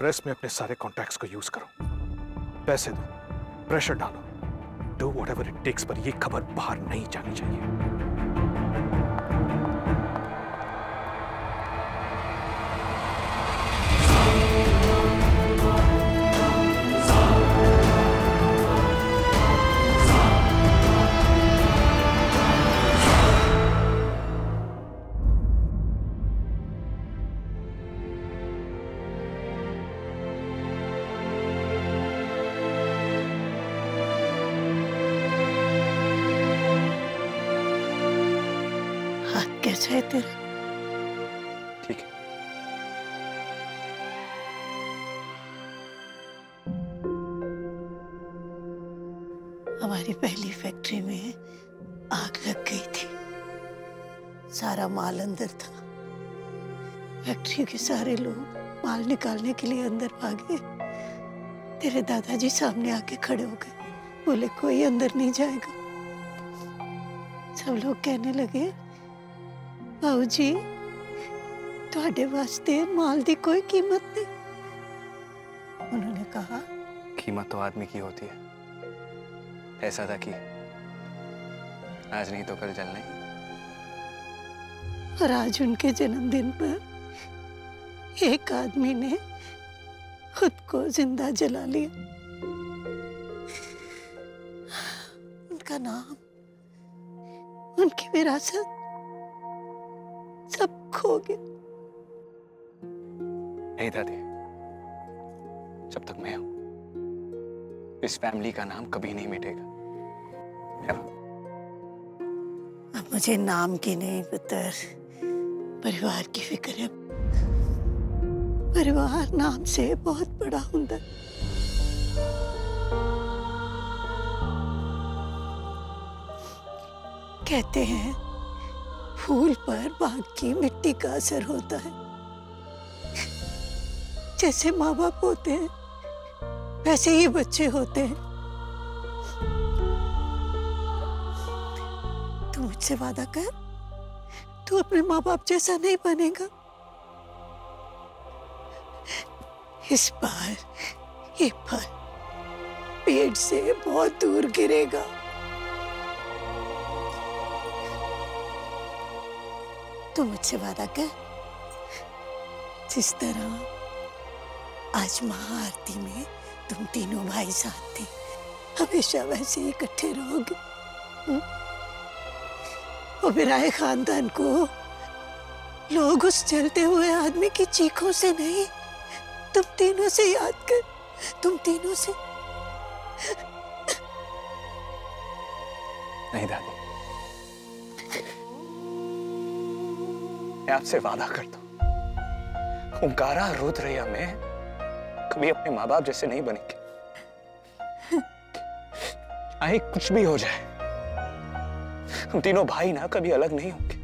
Press में अपने सारे कॉन्टैक्ट्स को यूज करो, पैसे दो, प्रेशर डालो, डू व्हाटएवर इट टेक्स, पर ये खबर बाहर नहीं जानी चाहिए। कैसा है तेरा? ठीक है। हमारी पहली फैक्ट्री में आग लग गई थी। सारा माल अंदर था। फैक्ट्री के सारे लोग माल निकालने के लिए अंदर भागे। तेरे दादाजी सामने आके खड़े हो गए, बोले कोई अंदर नहीं जाएगा। सब लोग कहने लगे बाबूजी तुहाडे वास्ते माल दी कोई कीमत नहीं। उन्होंने कहा कीमत तो आदमी की होती है, पैसा था की, आज नहीं तो कल जलना ही। और आज उनके जन्मदिन पर एक आदमी ने खुद को जिंदा जला लिया। उनका नाम, उनकी विरासत सब खो गया। नहीं दादी, जब तक मैं हूं इस फैमिली का नाम कभी नहीं मिटेगा। अब मुझे नाम की नहीं पुत्र, परिवार की फिक्र है। परिवार नाम से बहुत बड़ा होता है। कहते हैं फूल पर बाग की मिट्टी का असर होता है। जैसे माँ बाप होते हैं वैसे ही बच्चे होते हैं। तू मुझसे वादा कर, तू अपने माँ बाप जैसा नहीं बनेगा। इस बार ये फल पेड़ से बहुत दूर गिरेगा। तू मुझसे वादा कर, जिस तरह आज महाआरती में तुम तीनों भाई साथ थे, हमेशा वैसे ही इकट्ठे रहोगे। और बिराए खानदान को लोग उस चलते हुए आदमी की चीखों से नहीं, तुम तीनों से याद कर, तुम तीनों से। नहीं दादी, मैं आपसे वादा करता हूं, ओंकारा रुद्रया में कभी अपने माँ बाप जैसे नहीं बनेंगे। चाहे कुछ भी हो जाए, हम तीनों भाई ना कभी अलग नहीं होंगे,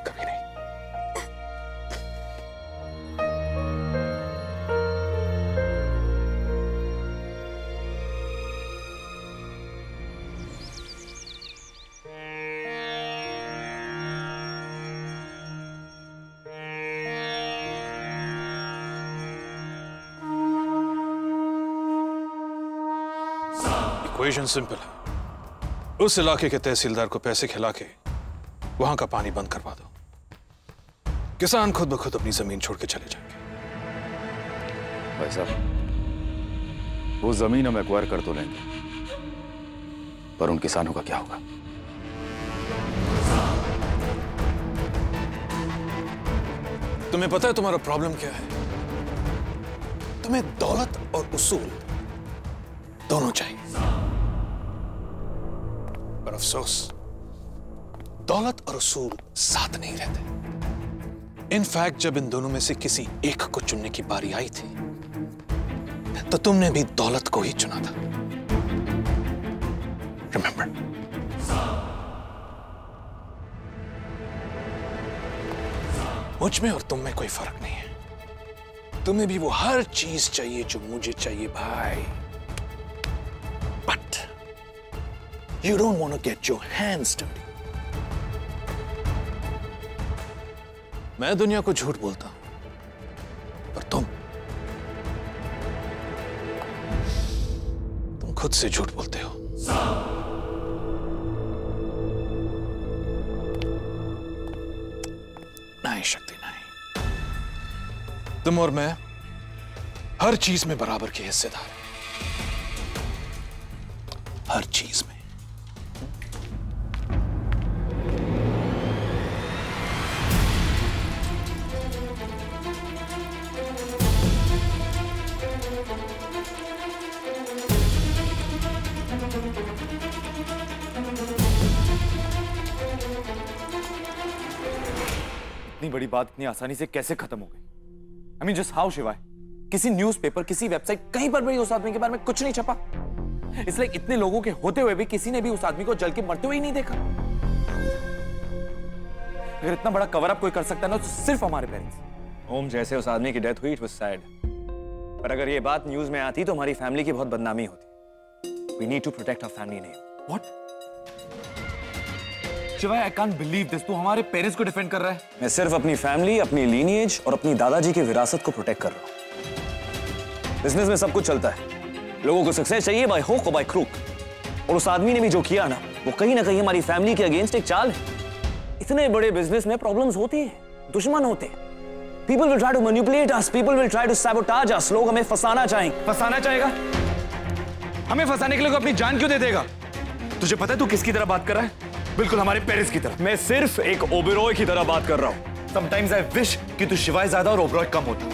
कभी नहीं। इक्वेशन सिंपल है। उस इलाके के तहसीलदार को पैसे खिला के वहां का पानी बंद करवा दो, किसान खुद ब खुद अपनी जमीन छोड़ के चले जाएंगे। भाई साहब, वो जमीन हम एक्वायर कर तो लेंगे, पर उन किसानों का क्या होगा? तुम्हें पता है तुम्हारा प्रॉब्लम क्या है? तुम्हें दौलत और उसूल दोनों चाहिए, पर अफसोस दौलत और उसूल साथ नहीं रहते। इनफैक्ट जब इन दोनों में से किसी एक को चुनने की बारी आई थी तो तुमने भी दौलत को ही चुना था। रिमेंबर? मुझ में और तुम में कोई फर्क नहीं है। तुम्हें भी वो हर चीज चाहिए जो मुझे चाहिए भाई, but you don't want to get your hands dirty. मैं दुनिया को झूठ बोलता हूं, खुद से झूठ बोलते हो। नहीं शक्ति, नहीं। तुम और मैं हर चीज में बराबर के हिस्सेदार हैं, हर चीज में। इतनी बड़ी बात इतनी आसानी से कैसे खत्म हो गई? I mean, just how, शिवाय? किसी न्यूज़पेपर, किसी वेबसाइट, कहीं पर भी उस आदमी के बारे में कुछ नहीं छपा। It's like इतने लोगों के होते हुए भी किसी ने भी उस आदमी को जल के मरते हुए ही नहीं देखा। अगर इतना बड़ा कवर अप कोई कर सकता है ना, तो सिर्फ हमारे पेरेंट्स। ओम, जैसे उस आदमी की डेथ हुई, इट वाज सैड, पर अगर ये बात न्यूज में आती तो हमारी फैमिली की बहुत बदनामी होती। We need to protect our family name. What? शिवाय, I can't believe this. तू हमारे पेरेंट्स को डिफेंड कर रहा है। मैं सिर्फ अपनी फैमिली, अपनी लीनिएज और अपनी दादाजी की विरासत को प्रोटेक्ट कर रहा हूं। बिजनेस में सब कुछ चलता है, लोगों को सक्सेस चाहिए बाय हुक और बाय क्रूक, और उस आदमी ने भी जो किया ना, वो कहीं ना कहीं हमारी फैमिली के अगेंस्ट एक चाल है। इतने बड़े बिजनेस में प्रॉब्लम्स होती है, दुश्मन होते हैं। People will try to manipulate us, people will try to sabotage us. लोग हमें फंसाना चाहेंगे। फंसाना चाहेगा? हमें फंसाने के लिए अपनी जान क्यों दे देगा? तुझे पता है तू किसकी तरह बात कर रहा है? बिल्कुल हमारे पेरेंट्स की तरह। मैं सिर्फ एक ओबेरॉय की तरह बात कर रहा हूं। Sometimes I wish कि तू शिवाय ज्यादा और ओबेरॉय कम होता।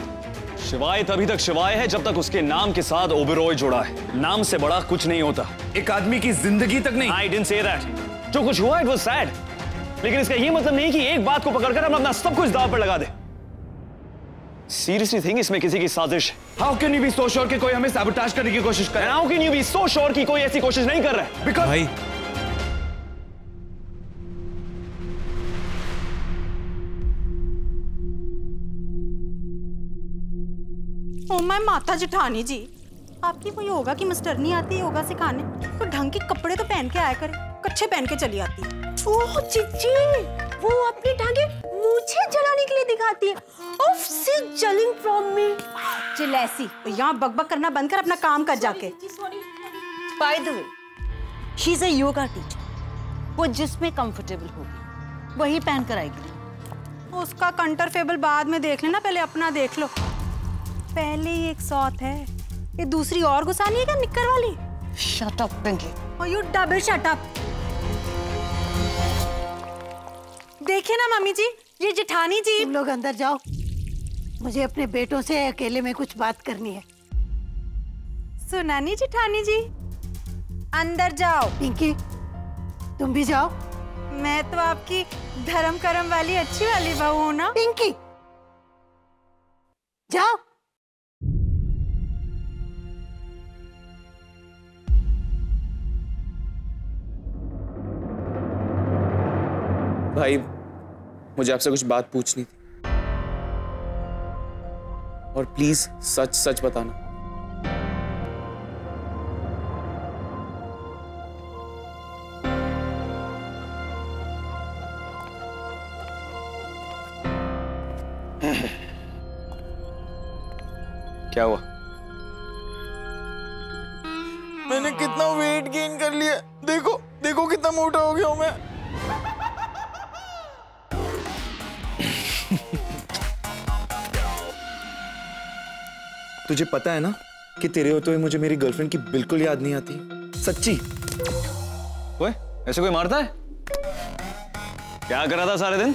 शिवाय तभी तक शिवाय है जब तक उसके नाम के साथ ओबेरॉय जुड़ा है। नाम से बड़ा कुछ नहीं होता। एक आदमी की जिंदगी तक नहीं। I didn't say that. जो कुछ हुआ, it was sad. लेकिन इसका ये मतलब नहीं कि एक बात को पकड़कर हम अपना सब कुछ दांव पर लगा दे। Seriously think इसमें किसी की साजिश है। How can you be so sure कि कोई हमें sabotage करने की कोशिश कर रहा है? How can you be so sure कि कोई ऐसी कोशिश नहीं कर रहा है? Because भाई, ओ माय माता जेठानी जी, आपकी कोई योगा की मास्टरनी आती है योगा सिखाने, तो ढंग के कपड़े तो पहन के आया करे, कच्छे पहन के चली आती है। ओह चिच्ची, वो अपनी टांगे मुझे जलाने के लिए दिखाती है। Off, she's jelling from me. चिलैसी, यहाँ बकबक करना बंद कर, अपना काम कर जाके। By the way, she's a yoga teacher. वो जिसमें कंफर्टेबल होगी वही पहन कर आएगी। उसका कंटर फेबल बाद में देख लेना, पहले अपना देख लो। पहले ही एक सौत है, ये दूसरी और घुसानी है क्या निक्कर वाली? Shut up, Pinky. और यू डबल शट अप। देखिए ना मम्मी जी, ये जेठानी जी। तुम लोग अंदर जाओ, मुझे अपने बेटों से अकेले में कुछ बात करनी है। सुनानी जेठानी जी, अंदर जाओ। पिंकी, तुम भी जाओ। मैं तो आपकी धर्म करम वाली अच्छी वाली बहू हूं ना। पिंकी, जाओ। भाई, मुझे आपसे कुछ बात पूछनी थी, और प्लीज सच सच बताना। क्या हुआ? मैंने कितना वेट गेन कर लिया, देखो देखो कितना मोटा हो गया हूं मैं। तुझे पता है ना कि तेरे होते हुए मुझे मेरी गर्लफ्रेंड की बिल्कुल याद नहीं आती, सच्ची। ओए, ऐसे कोई मारता है? क्या कर रहा था सारे दिन?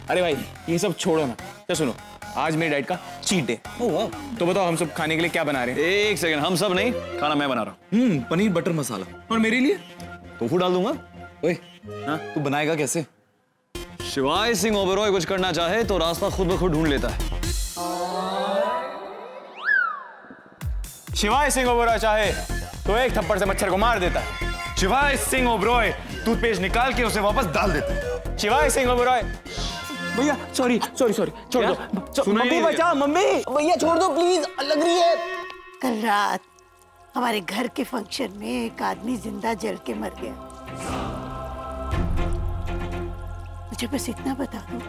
अरे भाई, ये सब छोड़ो ना। क्या सुनो, आज मेरी डाइट का चीट डे। तो बताओ हम सब खाने के लिए क्या बना रहे हैं? एक सेकंड, हम सब नहीं, खाना मैं बना रहा हूँ। पनीर बटर मसाला। और मेरे लिए टोफू डाल दूंगा। ओए, हाँ, तू बनाएगा कैसे? शिवाय सिंह ओबेरॉय कुछ करना चाहे तो रास्ता खुद ब खुद ढूंढ लेता है। शिवाय सिंह ओबेरॉय चाहे तो एक थप्पड़ से मच्छर को मार देता है। शिवाय सिंह ओबेरॉय टूथपेस्ट निकाल के उसे वापस डाल देता है। शिवाय सिंह ओबेरॉय। भैया सॉरी सॉरी सॉरी, छोड़ दो। मम्मी बचा, मम्मी भैया छोड़ दो प्लीज, लग रही है। कल रात हमारे घर के फंक्शन में एक आदमी जिंदा जल के मर गया। मुझे बस इतना बता दो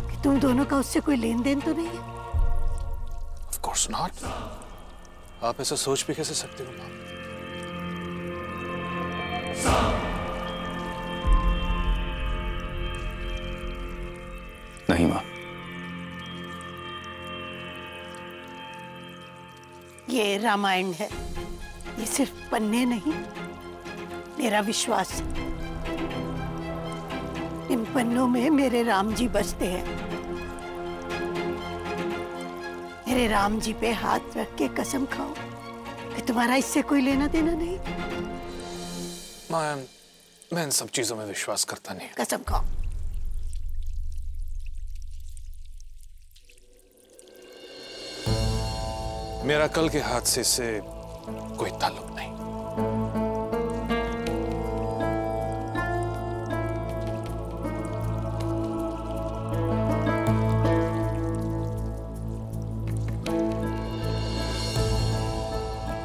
कि तुम दोनों का उससे कोई लेन देन तो नहीं है? Of course not. आप ऐसा सोच भी कैसे सकते हो? नहीं मां, ये रामायण है, ये सिर्फ पन्ने नहीं, मेरा विश्वास है। इन पन्नों में मेरे राम जी बसते हैं। मेरे राम जी पे हाथ रख के कसम खाओ कि तुम्हारा इससे कोई लेना देना नहीं। मैं इन सब चीजों में विश्वास करता नहीं। कसम खाओ। मेरा कल के हादसे से कोई ताल्लुक नहीं।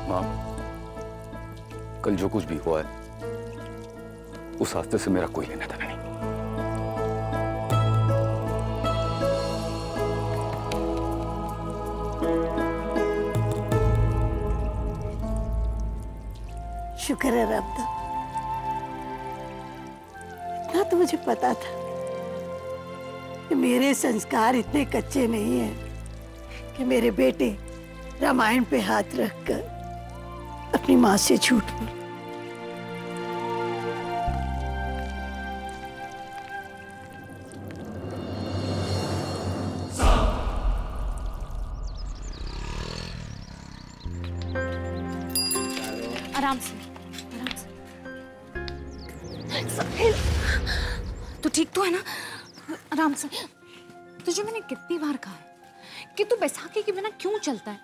मां, कल जो कुछ भी हुआ है उस हादसे से मेरा कोई लेना देना नहीं। शुक्र है रब दा, इतना तो मुझे पता था कि मेरे संस्कार इतने कच्चे नहीं हैं कि मेरे बेटे रामायण पे हाथ रखकर अपनी मां से झूठ बोले। आराम से, आराम से। तू ठीक तो है ना? आराम से। तुझे मैंने कितनी बार कहा है कि तू बैसाखी के बिना क्यों चलता है?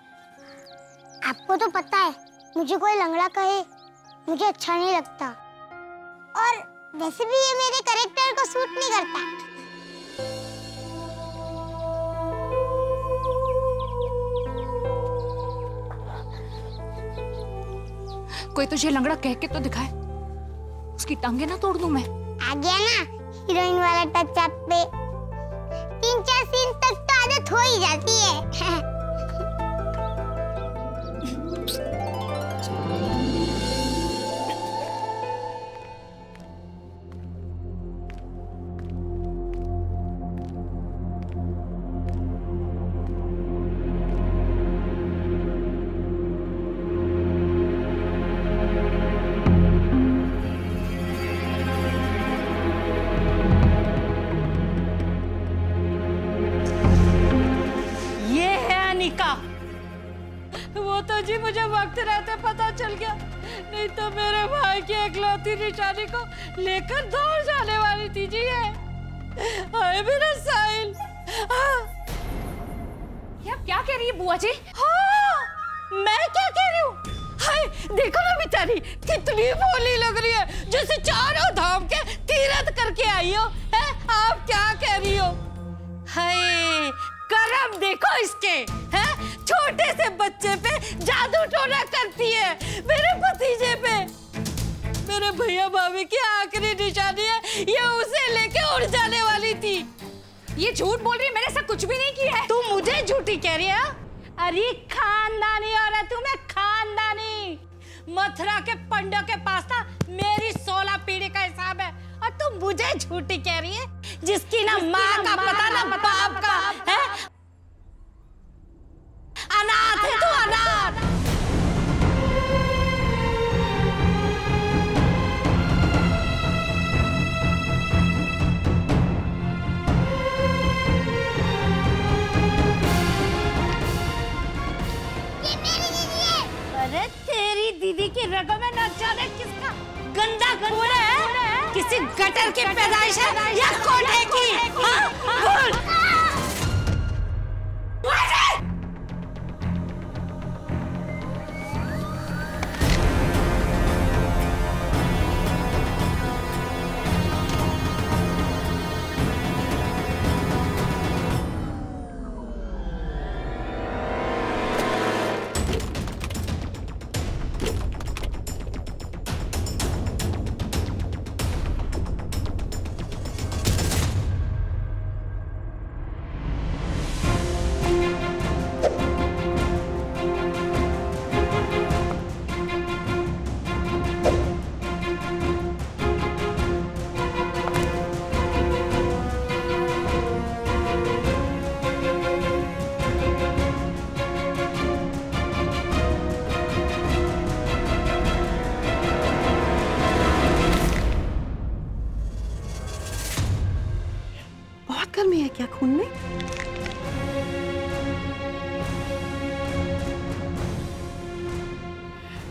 आपको तो पता है, मुझे कोई लंगड़ा कहे मुझे अच्छा नहीं लगता, और वैसे भी ये मेरे कैरेक्टर को सूट नहीं करता। कोई तुझे लंगड़ा कह के तो दिखाए, उसकी टांगे ना तोड़ दूं मैं। आ गया ना हीरोइन वाला टच अप पे। 3-4 सीन तक तो आदत हो ही जाती है। वो तो जी मुझे वक्त रहते पता चल गया, नहीं तो मेरे भाई की इकलौती निशानी को लेकर दौड़ जाने वाली थी जी ये। हाय मेरा साहिल। क्या कह रही है बुआ जी? हाँ, मैं क्या कह रही हूँ? हाय देखो ना बेचारी कितनी भोली लग रही है, जैसे चारों धाम के तीर्थ करके आई हो। है आप क्या कह रही हो? हाय करम देखो इसके, हैं? छोटे से बच्चे पे जादू टोना करती है, मेरे भतीजे पे। मेरे भैया भाभी की आखिरी निशानी है, ये उसे लेके उड़ जाने वाली थी। ये झूठ बोल रही है, मैंने ऐसा कुछ भी नहीं किया है। तू मुझे झूठी कह रही है? अरे खानदानी औरत हूँ मैं, खानदानी। मथुरा के पंडों के पास था मेरी 16 पीढ़ी का हिसाब है, और तू मुझे झूठी कह रही है, जिसकी ना माँ का पता ना बाप का है। अनाथ है तू, अनाथ। ये मेरी दीदी है। अरे तेरी दीदी की रगों में न जाने किसका गंदा खून है, किसी गटर की पैदाइश है या कोठे की? हाँ, बोल।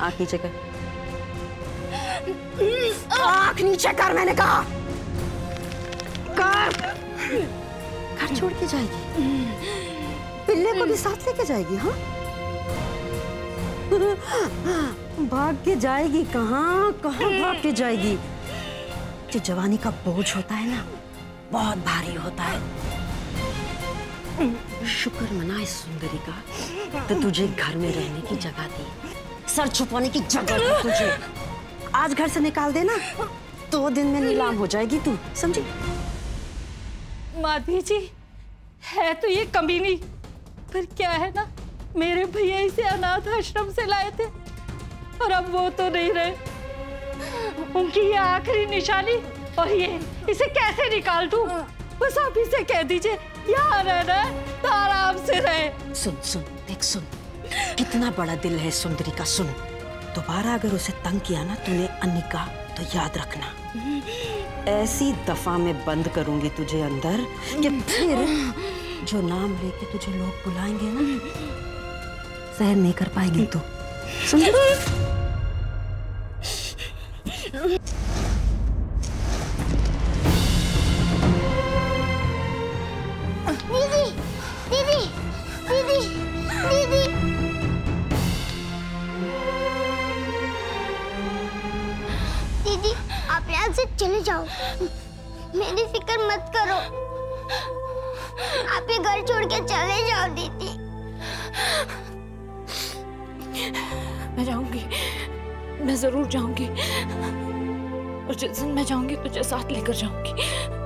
आँख नीचे कर। आँख नीचे कर, मैंने कहा। कर। घर छोड़ के जाएगी? पिल्ले को भी साथ लेके जाएगी? हाँ, भाग के जाएगी। कहाँ कहाँ भाग के जाएगी? जो जवानी का बोझ होता है ना, बहुत भारी होता है। शुक्र मना इस सुंदरी का तो तुझे घर में रहने की जगह दी, सर छुपाने की जगह दी तुझे। आज घर से निकाल देना, 2 दिन में नीलाम हो जाएगी तू, समझी? माधवी जी, है तो ये कमीनी, पर क्या है ना, मेरे भैया इसे अनाथ आश्रम से लाए थे और अब वो तो नहीं रहे। उनकी ये आखिरी निशानी, और ये इसे कैसे निकाल दूं? बस आप इसे कह दीजिए यहाँ रहना है तो आराम से रहे। सुन सुन, देख सुन, कितना बड़ा दिल है सुंदरी का। सुन, दोबारा अगर उसे तंग किया ना तूने अन्निका, तो याद रखना, ऐसी दफा में बंद करूंगी तुझे अंदर कि फिर जो नाम लेके तुझे लोग बुलाएंगे ना, सहन नहीं कर पाएगी तू, समझ? दीदी, दीदी, दीदी, दीदी। दीदी, आप यहाँ से चले जाओ, मेरी फिक्र मत करो। आप ये घर छोड़ के चले जाओ दीदी। मैं जाऊंगी, मैं जरूर जाऊंगी, और जिस दिन मैं जाऊंगी तुझे साथ लेकर जाऊंगी।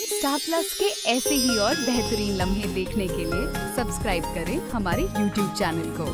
स्टार प्लस के ऐसे ही और बेहतरीन लम्हे देखने के लिए सब्सक्राइब करें हमारे YouTube चैनल को।